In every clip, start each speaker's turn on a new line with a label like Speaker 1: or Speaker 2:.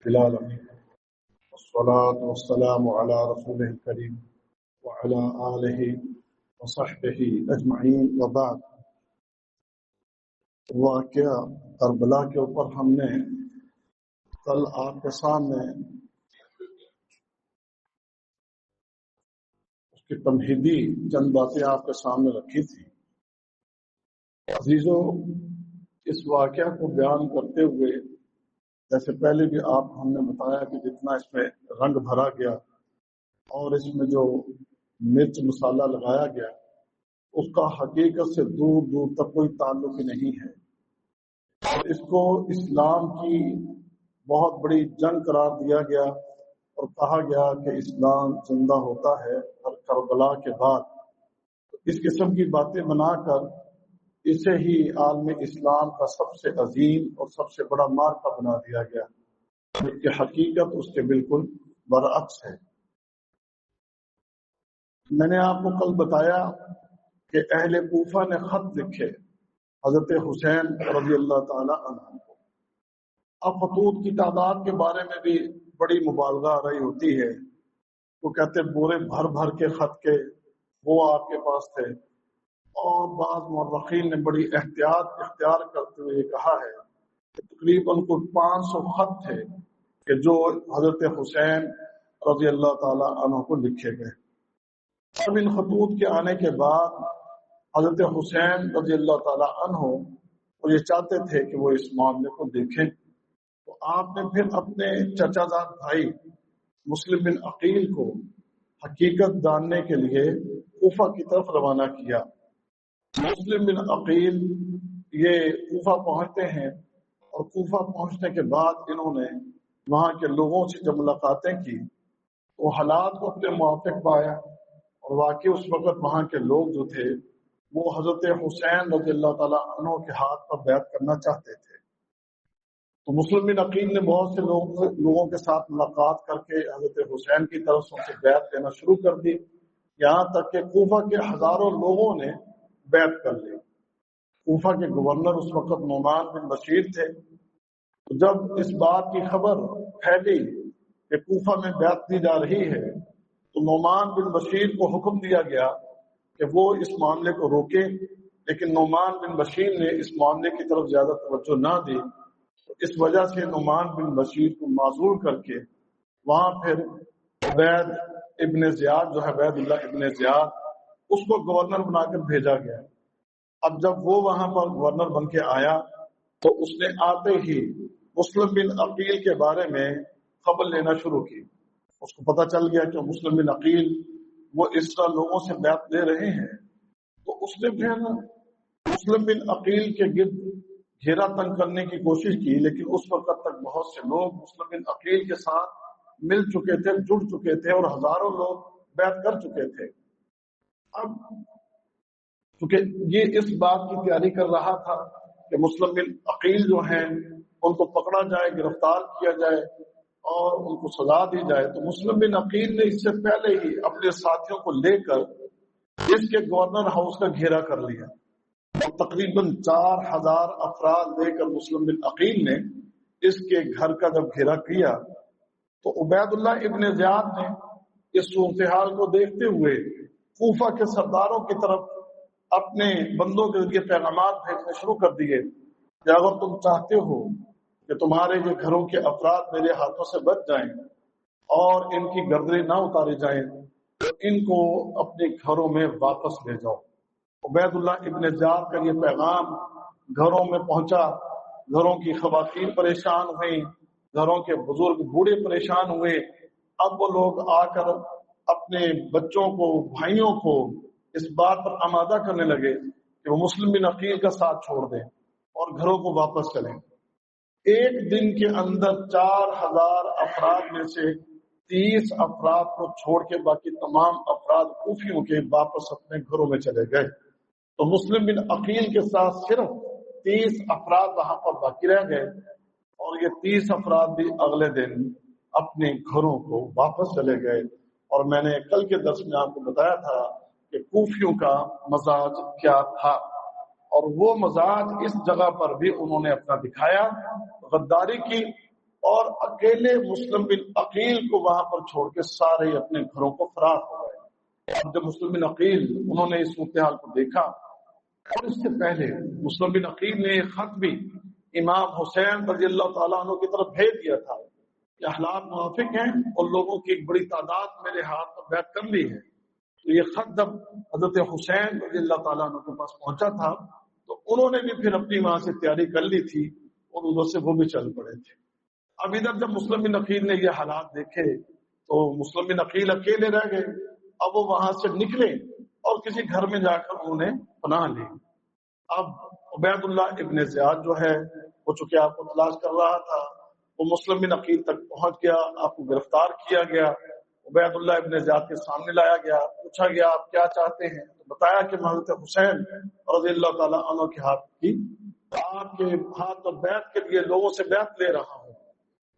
Speaker 1: العالمين والصلاة والسلام على رسوله الكريم وعلى آله وصحبه أجمعين وبعد. واقعہ کربلا کے اوپر ہم نے کل آپ کے سامنے اس کی تمہیدی چند باتیں آپ کے سامنے رکھی تھی. عزیزو، اس واقعہ کو بیان کرتے ہوئے جیسے پہلے بھی آپ ہم نے بتایا کہ جتنا اس میں رنگ بھرا گیا اور اس میں جو مرچ مسالہ لگایا گیا اس کا حقیقت سے دور دور تک کوئی تعلق ہی نہیں ہے، اور اس کو اسلام کی بہت بڑی جنگ قرار دیا گیا اور کہا گیا کہ اسلام زندہ ہوتا ہے اور کربلا کے بعد. اس قسم کی باتیں بنا کر اسے ہی عالم اسلام کا سب سے عظیم اور سب سے بڑا مارکہ بنا دیا گیا، جبکہ حقیقت اس کے بالکل برعکس ہے. میں نے آپ کو کل بتایا کہ اہل کوفہ نے خط لکھے حضرت حسین رضی اللہ تعالی عنہ کو. اب خطوط کی تعداد کے بارے میں بھی بڑی مبالغہ آ رہی ہوتی ہے. وہ کہتے بورے بھر بھر کے خط کے وہ آپ کے پاس تھے، اور بعض مورخین نے بڑی احتیاط اختیار کرتے ہوئے کہا ہے کہ تقریباً کل 500 خط تھے کہ جو حضرت حسین رضی اللہ تعالی عنہ کو لکھے گئے. اب ان خطوط کے آنے کے بعد حضرت حسین رضی اللہ تعالی عنہ وہ یہ چاہتے تھے کہ وہ اس معاملے کو دیکھیں، تو آپ نے پھر اپنے چچا زاد بھائی مسلم بن عقیل کو حقیقت جاننے کے لیے کوفہ کی طرف روانہ کیا. مسلم بن عقیل یہ کوفہ پہنچتے ہیں، اور کوفہ پہنچنے کے بعد انہوں نے وہاں کے لوگوں سے جب ملاقاتیں کی تو حالات کو اپنے موافق پایا، اور واقعی اس وقت وہاں کے لوگ جو تھے وہ حضرت حسین رضی اللہ تعالیٰ عنہ کے ہاتھ پر بیعت کرنا چاہتے تھے. تو مسلم بن عقیل نے بہت سے لوگوں کے ساتھ ملاقات کر کے حضرت حسین کی طرف سے ان سے بیعت لینا شروع کر دی، یہاں تک کہ کوفہ کے ہزاروں لوگوں نے بیعت کر لی. کوفہ کے گورنر اس وقت نعمان بن بشیر تھے. تو جب اس بات کی خبر پھیلی کہ کوفہ میں بیعت دی جا رہی ہے تو نعمان بن بشیر کو حکم دیا گیا کہ وہ اس معاملے کو روکے، لیکن نعمان بن بشیر نے اس معاملے کی طرف زیادہ توجہ نہ دی. تو اس وجہ سے نعمان بن بشیر کو معذور کر کے وہاں پھر عبید ابن زیاد جو ہے عبید اللہ ابن زیاد اس کو گورنر بنا کر بھیجا گیا. اب جب وہ وہاں پر گورنر بن کے آیا تو اس نے آتے ہی مسلم بن عقیل کے بارے میں خبر لینا شروع کی. اس کو پتہ چل گیا کہ مسلم بن عقیل وہ اس طرح لوگوں سے بیعت لے رہے ہیں. تو اس نے پھر مسلم بن عقیل کے گرد گھیرا تنگ کرنے کی کوشش کی، لیکن اس وقت تک بہت سے لوگ مسلم بن عقیل کے ساتھ مل چکے تھے، جڑ چکے تھے، اور ہزاروں لوگ بیعت کر چکے تھے. اب کیونکہ یہ اس بات کی تیاری کر رہا تھا کہ مسلم بن عقیل جو ہیں ان کو پکڑا جائے، گرفتار کیا جائے اور ان کو سزا دی جائے، تو مسلم بن عقیل نے اس سے پہلے ہی اپنے ساتھیوں کو لے کر اس کے گورنر ہاؤس کا گھیرا کر لیا، اور تقریباً 4000 افراد لے کر مسلم بن عقیل نے اس کے گھر کا جب گھیرا کیا تو عبید اللہ ابن زیاد نے اس صورتحال کو دیکھتے ہوئے کوفہ کے سرداروں کی طرف اپنے بندوں کے ذریعے پیغامات بھیجنے شروع کر دیے کہ اگر تم چاہتے ہو کہ تمہارے یہ گھروں کے افراد میرے ہاتھوں سے بچ جائیں اور ان کی گردنیں نہ اتاری جائیں تو ان کو اپنے گھروں میں واپس لے جاؤ. عبید اللہ ابن زیاد کا یہ پیغام گھروں میں پہنچا. گھروں کی خواتین پریشان ہوئیں، گھروں کے بزرگ بوڑھے پریشان ہوئے. اب وہ لوگ آ کر اپنے بچوں کو، بھائیوں کو اس بات پر آمادہ کرنے لگے کہ وہ مسلم بن عقیل کا ساتھ چھوڑ دیں اور گھروں کو واپس چلیں. ایک دن کے اندر 4000 افراد میں سے 30 افراد کو چھوڑ کے باقی تمام افراد کوفیوں کے واپس اپنے گھروں میں چلے گئے. تو مسلم بن عقیل کے ساتھ صرف 30 افراد وہاں پر باقی رہ گئے، اور یہ 30 افراد بھی اگلے دن اپنے گھروں کو واپس چلے گئے. اور میں نے کل کے درس میں آپ کو بتایا تھا کہ کوفیوں کا مزاج کیا تھا، اور وہ مزاج اس جگہ پر بھی انہوں نے اپنا دکھایا، غداری کی اور اکیلے مسلم بن عقیل کو وہاں پر چھوڑ کے سارے اپنے گھروں کو فرار ہو گئے۔ اب جب مسلم بن عقیل انہوں نے اس صورتحال کو دیکھا، اور اس سے پہلے مسلم بن عقیل نے ایک خط بھی امام حسین رضی اللہ تعالیٰ عنہ کی طرف بھیج دیا تھا کہ حالات موافق ہیں اور لوگوں کی ایک بڑی تعداد میرے ہاتھ پر بیعت کر لی ہے۔ تو یہ خط جب حضرت حسین رضی اللہ تعالیٰ عنہ کے پاس پہنچا تھا تو انہوں نے بھی پھر اپنی وہاں سے تیاری کر لی تھی اور ادھر سے وہ بھی چل پڑے تھے۔ اب ادھر جب مسلم بن عقیل نے یہ حالات دیکھے تو مسلم بن عقیل اکیلے رہ گئے۔ اب وہ وہاں سے نکلے اور کسی گھر میں جا کر انہوں نے پناہ لی۔ اب عبید اللہ ابن زیاد جو ہے وہ چونکہ آپ کو تلاش کر رہا تھا، وہ مسلم بن عقیل تک پہنچ گیا، آپ کو گرفتار کیا گیا، عبید اللہ ابن زیاد کے سامنے لایا گیا، پوچھا گیا آپ کیا چاہتے ہیں؟ تو بتایا کہ میں حضرت حسین رضی اللہ تعالیٰ عنہ کے ہاتھ کی آپ کے ہاتھ اور بیعت کے لیے لوگوں سے بیعت لے رہا ہوں۔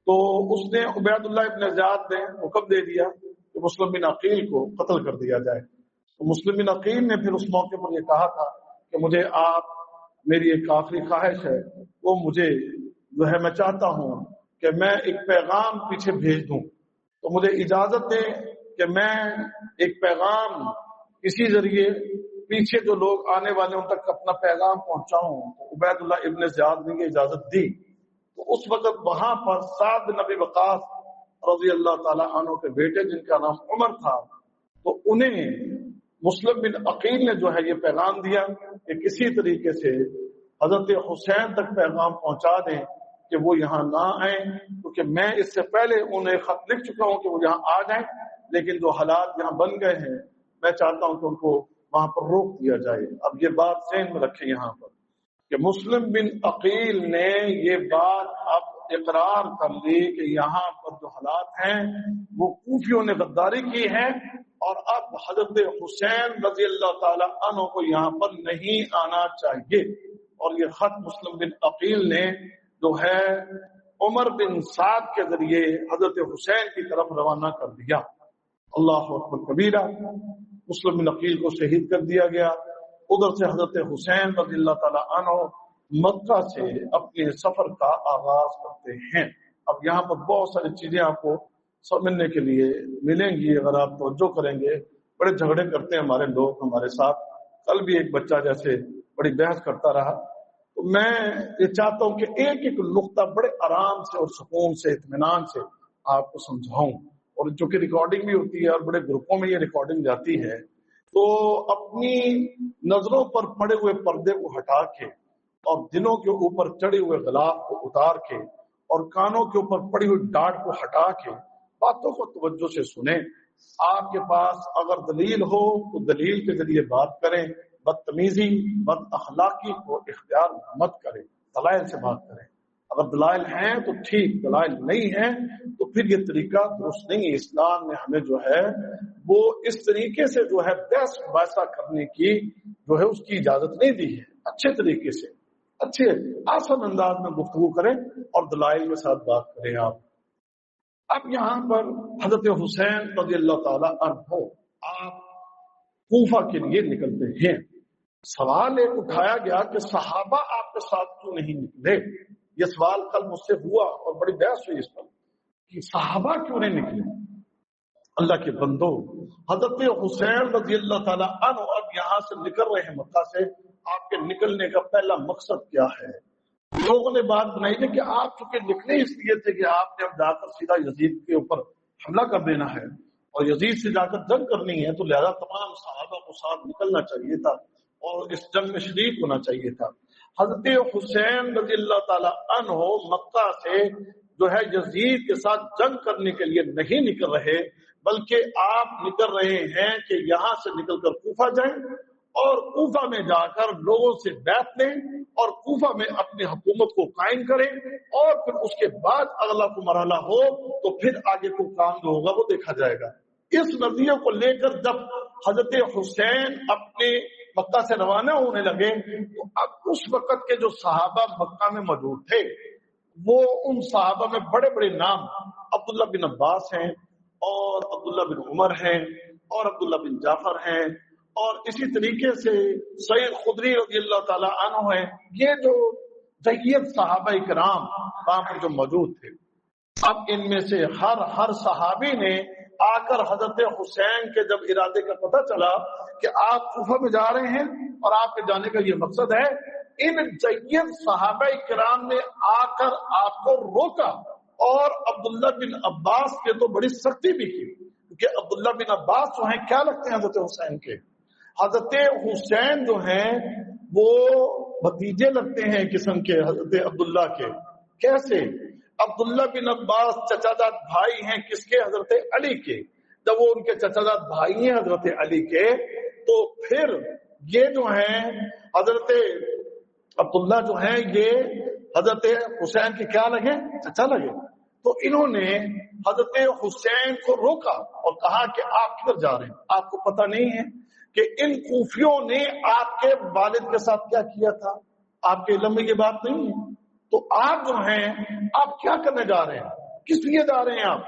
Speaker 1: تو اس نے عبید اللہ ابن زیاد نے حکم دے دیا کہ مسلم بن عقیل کو قتل کر دیا جائے۔ تو مسلم بن عقیل نے پھر اس موقع پر یہ کہا تھا کہ مجھے آپ، میری ایک آخری خواہش ہے، وہ مجھے جو ہے میں چاہتا ہوں کہ میں ایک پیغام پیچھے بھیج دوں، تو مجھے اجازت دیں کہ میں ایک پیغام کسی ذریعے پیچھے جو لوگ آنے والے ان تک اپنا پیغام پہنچاؤں۔ عبید اللہ ابن زیاد نے یہ اجازت دی۔ تو اس وقت وہاں پر سعد بن ابی وقاص رضی اللہ تعالیٰ عنہ کے بیٹے جن کا نام عمر تھا، تو انہیں مسلم بن عقیل نے جو ہے یہ پیغام دیا کہ کسی طریقے سے حضرت حسین تک پیغام پہنچا دیں کہ وہ یہاں نہ آئیں، کیونکہ میں اس سے پہلے انہیں خط لکھ چکا ہوں کہ وہ یہاں آ جائیں، لیکن جو حالات یہاں بن گئے ہیں میں چاہتا ہوں کہ ان کو وہاں پر روک دیا جائے۔ اب یہ بات ذہن میں رکھیں یہاں پر کہ مسلم بن عقیل نے یہ بات اب اقرار کر لی کہ یہاں پر جو حالات ہیں وہ کوفیوں نے غداری کی ہے، اور اب حضرت حسین رضی اللہ تعالی عنہ کو یہاں پر نہیں آنا چاہیے۔ اور یہ خط مسلم بن عقیل نے جو ہے عمر بن سعد کے ذریعے حضرت حسین کی طرف روانہ کر دیا۔ اللہ اکبر کبیرہ، مسلم بن عقیل کو شہید کر دیا گیا۔ ادھر سے حضرت حسین رضی اللہ تعالی عنہ مکہ سے اپنے سفر کا آغاز کرتے ہیں۔ اب یہاں پر بہت ساری چیزیں آپ کو سمجھنے کے لیے ملیں گی اگر آپ توجہ کریں گے۔ بڑے جھگڑے کرتے ہیں ہمارے لوگ ہمارے ساتھ، کل بھی ایک بچہ جیسے بڑی بحث کرتا رہا۔ تو میں یہ چاہتا ہوں کہ ایک ایک نقطہ بڑے آرام سے اور سکون سے اطمینان سے آپ کو سمجھاؤں، اور جو کہ ریکارڈنگ بھی ہوتی ہے اور بڑے گروپوں میں یہ ریکارڈنگ جاتی ہے، تو اپنی نظروں پر پڑے ہوئے پردے کو ہٹا کے اور دلوں کے اوپر چڑھے ہوئے غلاف کو اتار کے اور کانوں کے اوپر پڑی ہوئی ڈانٹ کو ہٹا کے باتوں کو توجہ سے سنیں۔ آپ کے پاس اگر دلیل ہو تو دلیل کے ذریعے بات کریں، بدتمیزی بد اخلاقی کو اختیار مت کریں، دلائل سے بات کریں۔ اگر دلائل ہیں تو ٹھیک، دلائل نہیں ہیں تو پھر یہ طریقہ درست نہیں ہے۔ اسلام نے ہمیں جو ہے وہ اس طریقے سے جو ہے بحث مباحثہ کرنے کی جو ہے اس کی اجازت نہیں دی ہے۔ اچھے طریقے سے، اچھے آسان انداز میں گفتگو کریں اور دلائل کے ساتھ بات کریں آپ۔ اب یہاں پر حضرت حسین رضی اللہ تعالی عنہ آپ کوفہ کے لیے نکلتے ہیں۔ سوال ایک اٹھایا گیا کہ صحابہ آپ کے ساتھ کیوں نہیں نکلے؟ یہ سوال کل مجھ سے ہوا اور بڑی بحث ہوئی اس پر کہ صحابہ کیوں نہیں نکلے۔ اللہ کے بندو، حضرت حسین رضی اللہ تعالی عنہ اب یہاں سے نکل رہے ہیں مکہ سے۔ آپ کے نکلنے کا پہلا مقصد کیا ہے؟ لوگوں نے بات بنائی تھی کہ آپ چونکہ نکلے اس لیے تھے کہ آپ نے اب جا کر سیدھا یزید کے اوپر حملہ کر دینا ہے اور یزید سے جا کر جنگ کرنی ہے، تو لہذا تمام صحابہ کو ساتھ نکلنا چاہیے تھا اور اس جنگ میں شریک ہونا چاہیے تھا۔ حضرت حسین رضی اللہ تعالی عنہ مکہ سے جو ہے یزید کے ساتھ جنگ کرنے کے لیے نہیں نکل رہے، بلکہ آپ نکل رہے ہیں کہ یہاں سے نکل کر کوفہ جائیں اور کوفہ میں جا کر لوگوں سے بیعت لیں اور کوفہ میں اپنی حکومت کو قائم کریں، اور پھر اس کے بعد اگلا کو مرحلہ ہو تو پھر آگے کو کام جو ہوگا وہ دیکھا جائے گا۔ اس نظریے کو لے کر جب حضرت حسین اپنے مکہ سے روانہ ہونے لگے تو اب اس وقت کے جو صحابہ مکہ میں موجود تھے وہ ان صحابہ میں بڑے بڑے نام عبداللہ بن عباس ہیں اور عبداللہ بن عمر ہیں اور عبداللہ بن جعفر ہیں اور اسی طریقے سے سعید خدری رضی اللہ تعالی عنہ ہیں۔ یہ جو جید صحابہ کرام وہاں پر جو موجود تھے، اب ان میں سے ہر صحابی نے آ کر حضرت حسین کے جب ارادے کا پتہ چلا کہ آپ کوفہ میں جا رہے ہیں اور آپ کے جانے کا یہ مقصد ہے، ان جید صحابہ کرام نے آ کر آپ کو روکا اور عبداللہ بن عباس کے تو بڑی سختی بھی کی، کیونکہ عبداللہ بن عباس جو ہیں کیا لگتے ہیں حضرت حسین کے؟ حضرت حسین جو ہیں وہ بھتیجے لگتے ہیں قسم کے حضرت عبداللہ کے۔ کیسے؟ عبداللہ بن عباس چچا داد بھائی ہیں کس کے؟ حضرت علی کے۔ جب وہ ان کے چچا داد بھائی ہیں حضرت علی کے، تو پھر یہ جو ہیں حضرت عبداللہ جو ہیں یہ حضرت حسین کے کیا لگے؟ چچا لگے۔ تو انہوں نے حضرت حسین کو روکا اور کہا کہ آپ کدھر جا رہے ہیں؟ آپ کو پتہ نہیں ہے کہ ان کوفیوں نے آپ کے والد کے ساتھ کیا کیا تھا؟ آپ کے علم میں یہ بات نہیں ہے؟ تو آپ جو ہیں آپ کیا کرنے جا رہے ہیں؟ کس لیے جا رہے ہیں آپ؟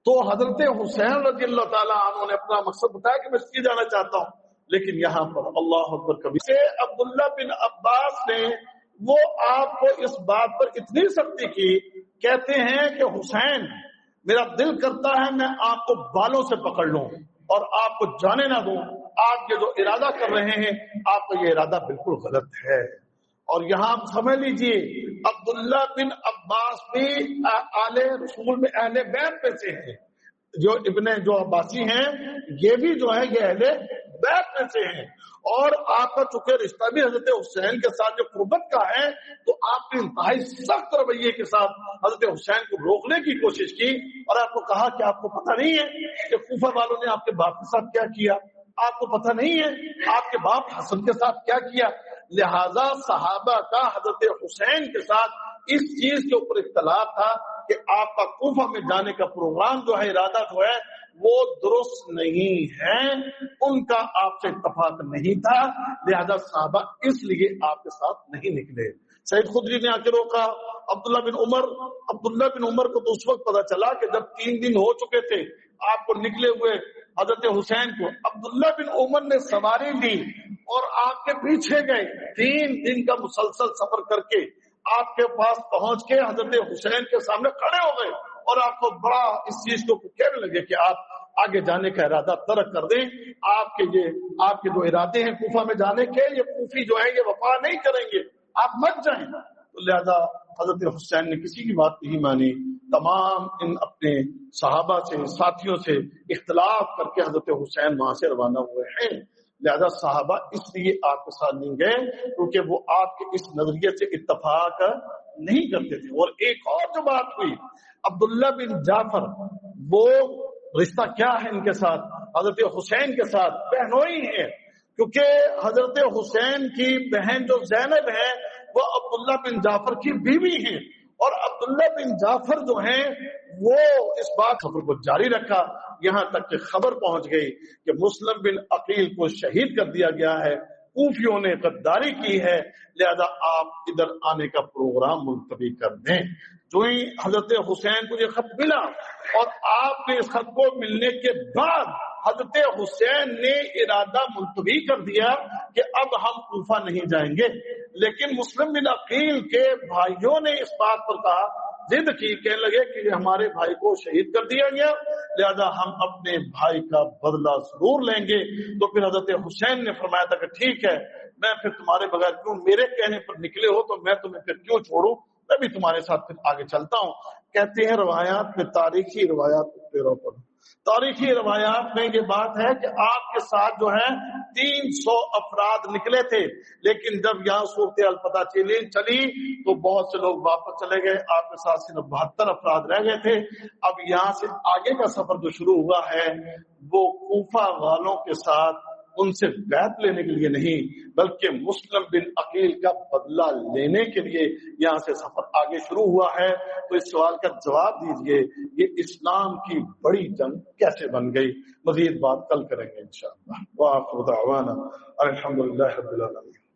Speaker 1: تو حضرت حسین رضی اللہ تعالیٰ عنہ نے اپنا مقصد بتایا کہ میں اس لیے جانا چاہتا ہوں، لیکن یہاں پر اللہ اکبر کبھی سے عبداللہ بن عباس نے وہ آپ کو اس بات پر اتنی سختی کی، کہتے ہیں کہ حسین میرا دل کرتا ہے میں آپ کو بالوں سے پکڑ لوں اور آپ کو جانے نہ دوں، آپ یہ جو ارادہ کر رہے ہیں آپ کا یہ ارادہ بالکل غلط ہے۔ اور یہاں آپ سمجھ لیجئے عبداللہ بن عباس بھی آل رسول میں اہل بیت میں سے ہیں، جو عباسی ہیں یہ بھی جو ہے یہ اہل بیت میں سے ہیں، اور آپ کا چونکہ رشتہ بھی حضرت حسین کے ساتھ جو قربت کا ہے، تو آپ نے انتہائی سخت رویے کے ساتھ حضرت حسین کو روکنے کی کوشش کی، اور آپ کو کہا کہ آپ کو پتہ نہیں ہے کہ کوفہ والوں نے آپ کے باپ کے ساتھ کیا کیا؟ آپ کو پتہ نہیں ہے آپ کے باپ حسن کے ساتھ کیا کیا؟ لہذا صحابہ کا حضرت حسین کے ساتھ اس چیز کے اوپر اختلاف تھا کہ آپ کا کوفہ میں جانے کا پروگرام جو ہے، ارادہ جو ہے وہ درست نہیں ہے، ان کا آپ سے اتفاق نہیں تھا، لہذا صحابہ اس لیے آپ کے ساتھ نہیں نکلے۔ سعید خدری نے آ کے روکا عبداللہ بن عمر کو تو اس وقت پتا چلا کہ جب 3 دن ہو چکے تھے آپ کو نکلے ہوئے حضرت حسین کو، عبداللہ بن عمر نے سواری لی اور آپ کے پیچھے گئے، 3 دن کا مسلسل سفر کر کے آپ کے پاس پہنچ کے حضرت حسین کے سامنے کھڑے ہو گئے اور آپ کو بڑا اس چیز کو کہنے لگے کہ آپ آگے جانے کا ارادہ ترک کر دیں، آپ کے جو ارادے ہیں کوفہ میں جانے کے، یہ کوفی جو ہے یہ وفا نہیں کریں گے، آپ مت جائیں۔ تو لہذا حضرت حسین نے کسی کی بات نہیں مانی، تمام ان اپنے صحابہ سے ساتھیوں سے اختلاف کر کے حضرت حسین وہاں سے روانہ ہوئے ہیں۔ لہذا صحابہ اس لیے آپ کے ساتھ نہیں گئے کیونکہ وہ آپ کے اس نظریے سے اتفاق نہیں کرتے تھے۔ اور ایک اور جو بات ہوئی، عبداللہ بن جعفر، وہ رشتہ کیا ہے ان کے ساتھ؟ حضرت حسین کے ساتھ بہنوئی ہے، کیونکہ حضرت حسین کی بہن جو زینب ہے وہ عبداللہ بن جعفر کی بیوی ہیں، اور عبداللہ بن جعفر جو ہیں وہ اس بات خبر کو جاری رکھا، یہاں تک کہ خبر پہنچ گئی کہ مسلم بن عقیل کو شہید کر دیا گیا ہے، کوفیوں نے غداری کی ہے، لہذا آپ ادھر آنے کا پروگرام ملتوی کر دیں۔ جو ہی حضرت حسین کو یہ خط ملا اور آپ نے اس خط کو ملنے کے بعد حضرت حسین نے ارادہ ملتوی کر دیا کہ اب ہم کوفہ نہیں جائیں گے، لیکن مسلم بن عقیل کے بھائیوں نے اس بات پر کہا، ضد کی، کہنے لگے کہ ہمارے بھائی کو شہید کر دیا گیا، لہذا ہم اپنے بھائی کا بدلہ ضرور لیں گے۔ تو پھر حضرت حسین نے فرمایا تھا کہ ٹھیک ہے، میں پھر تمہارے بغیر کیوں، میرے کہنے پر نکلے ہو تو میں تمہیں پھر کیوں چھوڑوں، میں بھی تمہارے ساتھ پھر آگے چلتا ہوں۔ کہتے ہیں روایات میں، تاریخی روایات میں یہ بات ہے کہ آپ کے ساتھ جو ہے 300 افراد نکلے تھے، لیکن جب یہاں صورتحال پتہ چلی تو بہت سے لوگ واپس چلے گئے، آپ کے ساتھ صرف 72 افراد رہ گئے تھے۔ اب یہاں سے آگے کا سفر جو شروع ہوا ہے وہ کوفہ والوں کے ساتھ ان سے بیعت لینے کے لیے نہیں، بلکہ مسلم بن عقیل کا بدلہ لینے کے لیے یہاں سے سفر آگے شروع ہوا ہے۔ تو اس سوال کا جواب دیجئے، یہ اسلام کی بڑی جنگ کیسے بن گئی؟ مزید بات کل کریں گے انشاءاللہ۔ وآخر دعوانا الحمدللہ رب العالمین۔